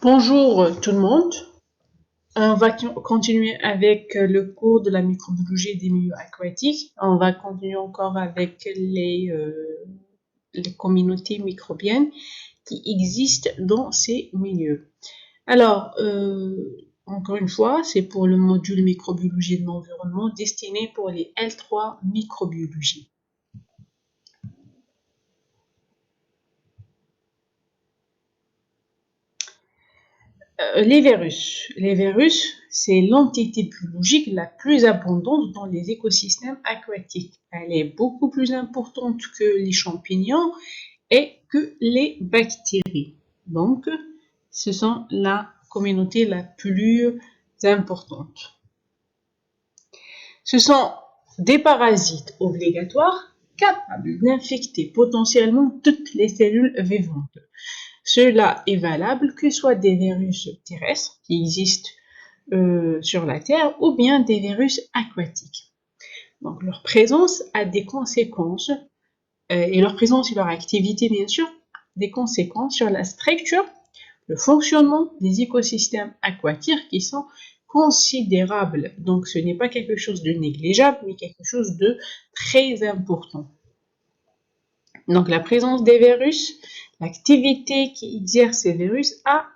Bonjour tout le monde. On va continuer avec le cours de la microbiologie des milieux aquatiques. On va continuer encore avec les communautés microbiennes qui existent dans ces milieux. Alors, encore une fois, c'est pour le module microbiologie de l'environnement destiné pour les L3 microbiologie. Les virus. Les virus, c'est l'entité biologique la plus abondante dans les écosystèmes aquatiques. Elle est beaucoup plus importante que les champignons et que les bactéries. Donc, ce sont la communauté la plus importante. Ce sont des parasites obligatoires capables d'infecter potentiellement toutes les cellules vivantes. Cela est valable que ce soit des virus terrestres qui existent sur la Terre ou bien des virus aquatiques. Donc leur présence a des conséquences, et leur présence et leur activité bien sûr, des conséquences sur la structure, le fonctionnement des écosystèmes aquatiques qui sont considérables. Donc ce n'est pas quelque chose de négligeable, mais quelque chose de très important. Donc la présence des virus, l'activité qui exerce ces virus a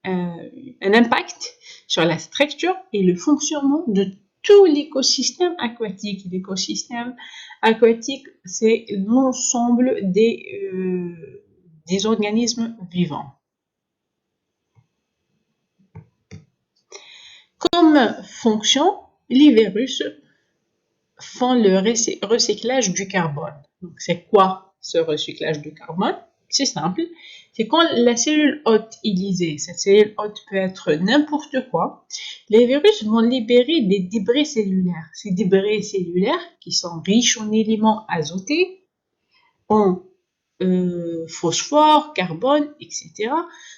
un impact sur la structure et le fonctionnement de tout l'écosystème aquatique. L'écosystème aquatique, c'est l'ensemble des organismes vivants. Comme fonction, les virus font le recyclage du carbone. Donc, c'est quoi ce recyclage du carbone? C'est simple. C'est quand la cellule hôte est lysée. Cette cellule hôte peut être n'importe quoi. Les virus vont libérer des débris cellulaires. Ces débris cellulaires, qui sont riches en éléments azotés, en phosphore, carbone, etc.,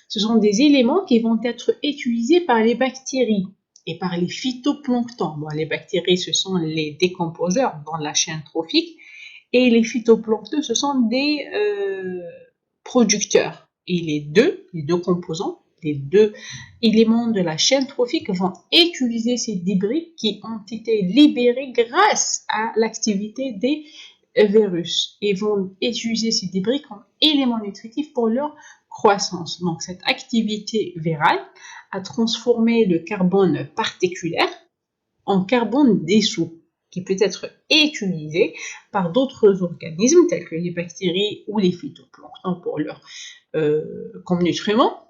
ce sont des éléments qui vont être utilisés par les bactéries et par les phytoplanctons. Bon, les bactéries, ce sont les décomposeurs dans la chaîne trophique, et les phytoplanctons, ce sont des producteurs. Et les deux composants, les deux éléments de la chaîne trophique vont utiliser ces débris qui ont été libérés grâce à l'activité des virus et vont utiliser ces débris comme éléments nutritifs pour leur croissance. Donc cette activité virale a transformé le carbone particulaire en carbone dissous qui peut être utilisé par d'autres organismes tels que les bactéries ou les phytoplanctons pour leur comme nutriments.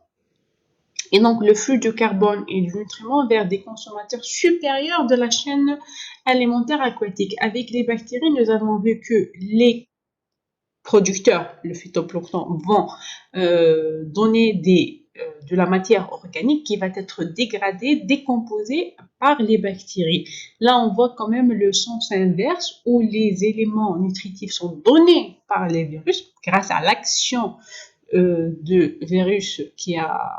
Et donc le flux de carbone et de nutriments vers des consommateurs supérieurs de la chaîne alimentaire aquatique. Avec les bactéries, nous avons vu que les producteurs, le phytoplancton, vont donner de la matière organique qui va être dégradée, décomposée par les bactéries. Là, on voit quand même le sens inverse où les éléments nutritifs sont donnés par les virus grâce à l'action de virus qui a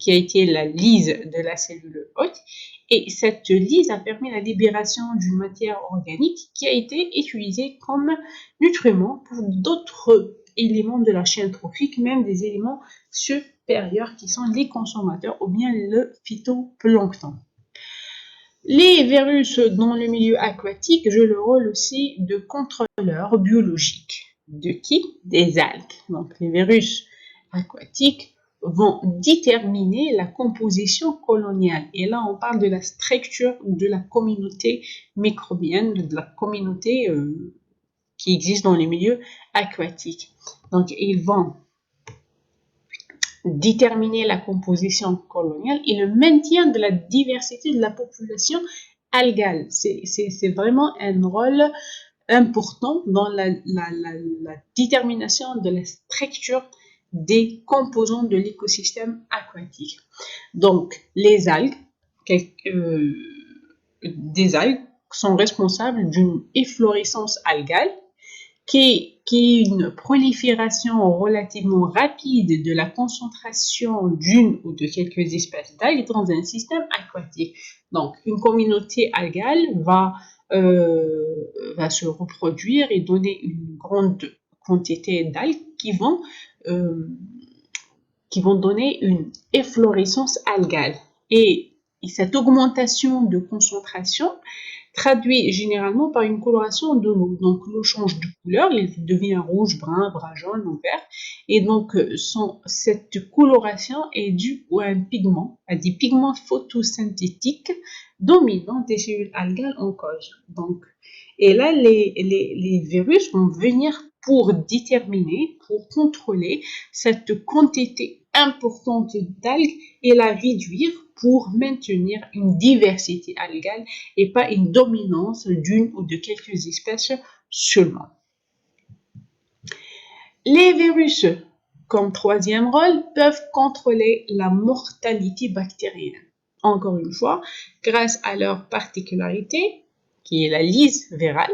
été la lyse de la cellule hôte. Et cette lyse a permis la libération d'une matière organique qui a été utilisée comme nutriment pour d'autres éléments de la chaîne trophique, même des éléments supérieurs qui sont les consommateurs ou bien le phytoplancton. Les virus dans le milieu aquatique jouent le rôle aussi de contrôleurs biologiques. De qui? Des algues. Donc les virus aquatiques vont déterminer la composition coloniale. Et là, on parle de la structure de la communauté microbienne, de la communauté qui existe dans les milieux aquatiques. Donc, ils vont déterminer la composition coloniale et le maintien de la diversité de la population algale. C'est vraiment un rôle important dans la détermination de la structure des composants de l'écosystème aquatique. Donc, les algues, des algues sont responsables d'une efflorescence algale qui est une prolifération relativement rapide de la concentration d'une ou de quelques espèces d'algues dans un système aquatique. Donc, une communauté algale va se reproduire et donner une grande quantité d'algues qui vont qui vont donner une efflorescence algale. Et cette augmentation de concentration traduit généralement par une coloration de l'eau. Donc l'eau change de couleur, il devient rouge, brun, jaune ou vert. Et donc cette coloration est due à un pigment, à des pigments photosynthétiques dominants des cellules algales en cause. Donc, et là, les virus vont venir pour déterminer, pour contrôler cette quantité importante d'algues et la réduire pour maintenir une diversité algale et pas une dominance d'une ou de quelques espèces seulement. Les virus, comme troisième rôle, peuvent contrôler la mortalité bactérienne. Encore une fois, grâce à leur particularité, qui est la lyse virale,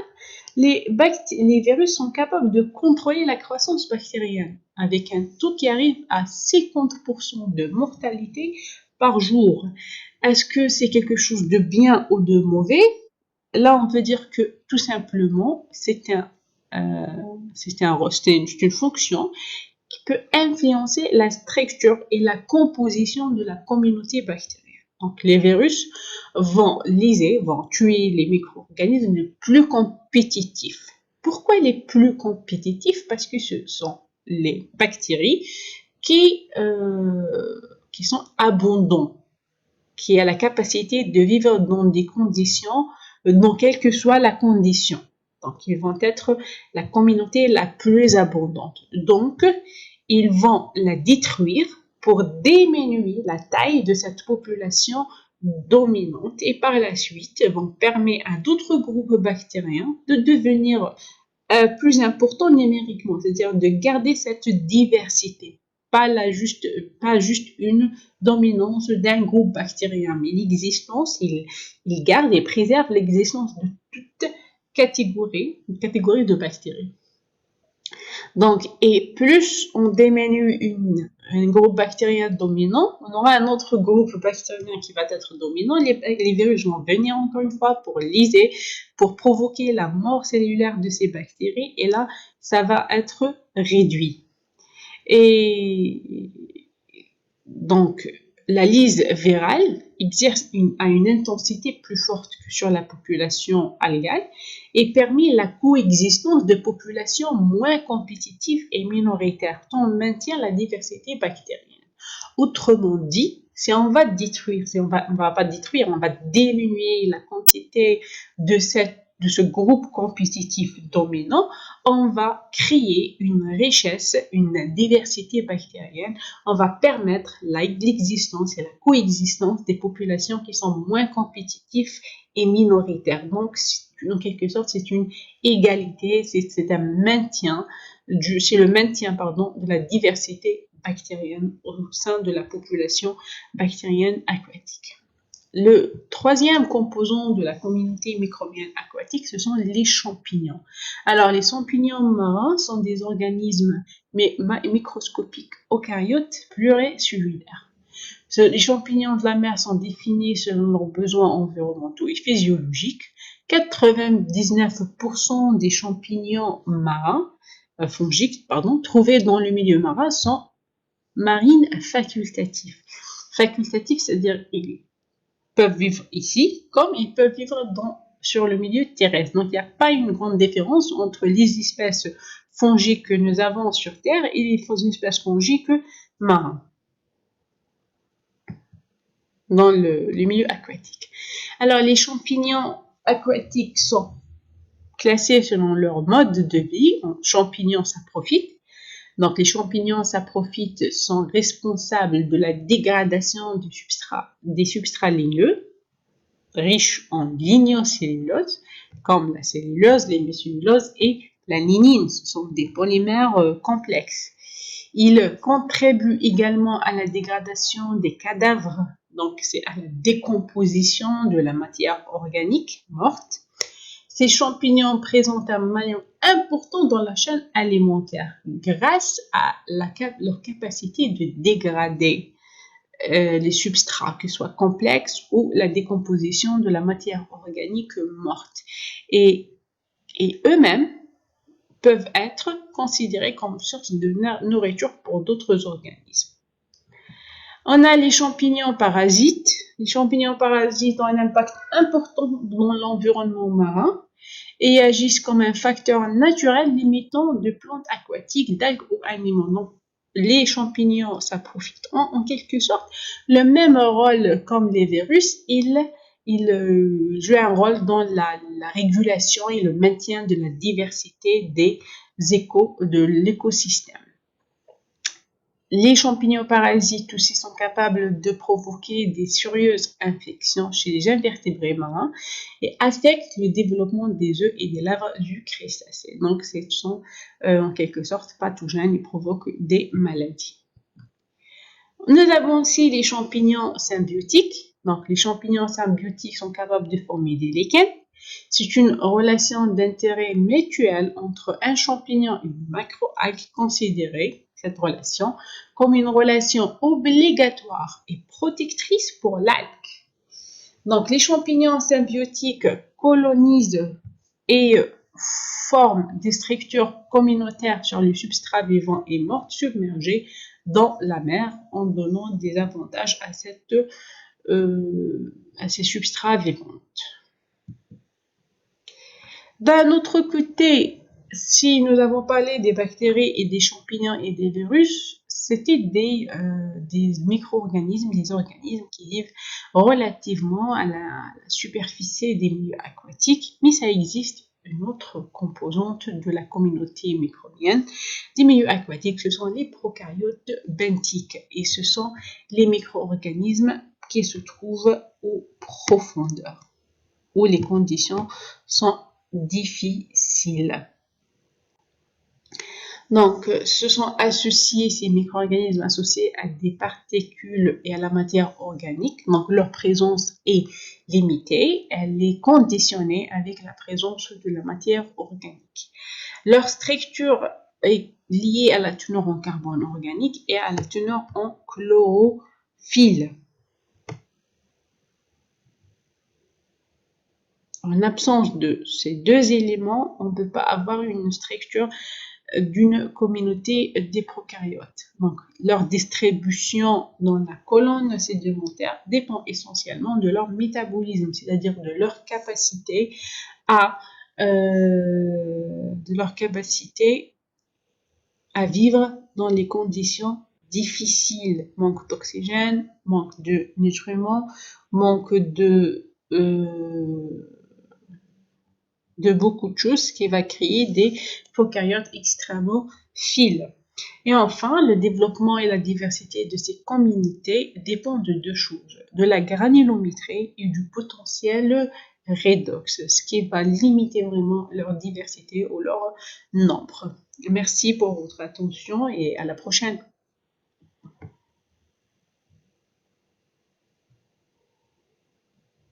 les virus sont capables de contrôler la croissance bactérienne avec un taux qui arrive à 50% de mortalité par jour. Est-ce que c'est quelque chose de bien ou de mauvais? Là, on peut dire que tout simplement, c'est une fonction qui peut influencer la structure et la composition de la communauté bactérienne. Donc, les virus vont tuer les micro-organismes les plus compétitifs. Pourquoi les plus compétitifs? Parce que ce sont les bactéries qui sont abondantes, qui a la capacité de vivre dans des conditions, dans quelle que soit la condition. Donc, ils vont être la communauté la plus abondante. Donc, ils vont la détruire pour diminuer la taille de cette population dominante et par la suite vont permettre à d'autres groupes bactériens de devenir plus importants numériquement, c'est-à-dire de garder cette diversité. Pas juste une dominance d'un groupe bactérien, mais l'existence, il garde et préserve l'existence de toute catégorie de bactéries. Donc, et plus on diminue un groupe bactérien dominant, on aura un autre groupe bactérien qui va être dominant. Les virus vont venir encore une fois pour lyser, pour provoquer la mort cellulaire de ces bactéries, et là, ça va être réduit. Et donc, la lyse virale exerce à une intensité plus forte que sur la population algale et permet la coexistence de populations moins compétitives et minoritaires, tout en maintient la diversité bactérienne. Autrement dit, si on va détruire, on va pas détruire, on va diminuer la quantité de ce groupe compétitif dominant, on va créer une richesse, une diversité bactérienne, on va permettre l'existence et la coexistence des populations qui sont moins compétitives et minoritaires. Donc, en quelque sorte, c'est une égalité, c'est un maintien, c'est le maintien, de la diversité bactérienne au sein de la population bactérienne aquatique. Le troisième composant de la communauté microbienne aquatique, ce sont les champignons. Alors, les champignons marins sont des organismes microscopiques eucaryotes pluricellulaires. Les champignons de la mer sont définis selon leurs besoins environnementaux et physiologiques. 99% des champignons marins, fongiques, trouvés dans le milieu marin sont marines facultatifs. Facultatifs, c'est-à-dire qu'ils peuvent vivre ici, comme ils peuvent vivre sur le milieu terrestre. Donc, il n'y a pas une grande différence entre les espèces fongiques que nous avons sur Terre et les espèces fongiques marines dans le milieu aquatique. Alors, les champignons aquatiques sont classés selon leur mode de vie. Champignons saprophytes. Donc, les champignons saprophytes sont responsables de la dégradation des substrats ligneux, riches en lignocellulose, comme la cellulose, l'hémicellulose et la lignine. Ce sont des polymères complexes. Ils contribuent également à la dégradation des cadavres, donc c'est à la décomposition de la matière organique morte. Ces champignons présentent un maillon important dans la chaîne alimentaire grâce à leur capacité de dégrader les substrats, que ce soit complexes ou la décomposition de la matière organique morte. Et eux-mêmes peuvent être considérés comme source de nourriture pour d'autres organismes. On a les champignons parasites. Les champignons parasites ont un impact important dans l'environnement marin et agissent comme un facteur naturel limitant de plantes aquatiques, d'algues ou animaux. Donc, les champignons, ça profite en quelque sorte le même rôle comme les virus. Ils jouent un rôle dans la régulation et le maintien de la diversité de l'écosystème. Les champignons parasites aussi sont capables de provoquer des sérieuses infections chez les invertébrés marins et affectent le développement des œufs et des larves du crustacé. Donc, ce sont en quelque sorte pathogènes et provoquent des maladies. Nous avons aussi les champignons symbiotiques. Donc, les champignons symbiotiques sont capables de former des lichens. C'est une relation d'intérêt mutuel entre un champignon et une macroalgue considérée, cette relation, comme une relation obligatoire et protectrice pour l'algue. Donc, les champignons symbiotiques colonisent et forment des structures communautaires sur le substrat vivant et mort submergé dans la mer en donnant des avantages à ces substrats vivants. D'un autre côté, si nous avons parlé des bactéries et des champignons et des virus, c'était des micro-organismes, des organismes qui vivent relativement à la superficie des milieux aquatiques, mais ça existe une autre composante de la communauté microbienne des milieux aquatiques, ce sont les prokaryotes benthiques et ce sont les micro-organismes qui se trouvent aux profondeurs où les conditions sont difficiles. Donc, ce sont associés, ces micro-organismes associés à des particules et à la matière organique. Donc, leur présence est limitée. Elle est conditionnée avec la présence de la matière organique. Leur structure est liée à la teneur en carbone organique et à la teneur en chlorophylle. En absence de ces deux éléments, on ne peut pas avoir une structure d'une communauté des prokaryotes. Donc, leur distribution dans la colonne sédimentaire dépend essentiellement de leur métabolisme, c'est-à-dire de leur capacité à vivre dans les conditions difficiles, manque d'oxygène, manque de nutriments, manque de beaucoup de choses qui va créer des prokaryotes extrémophiles. Et enfin, le développement et la diversité de ces communautés dépendent de deux choses, de la granulométrie et du potentiel redox, ce qui va limiter vraiment leur diversité ou leur nombre. Merci pour votre attention et à la prochaine.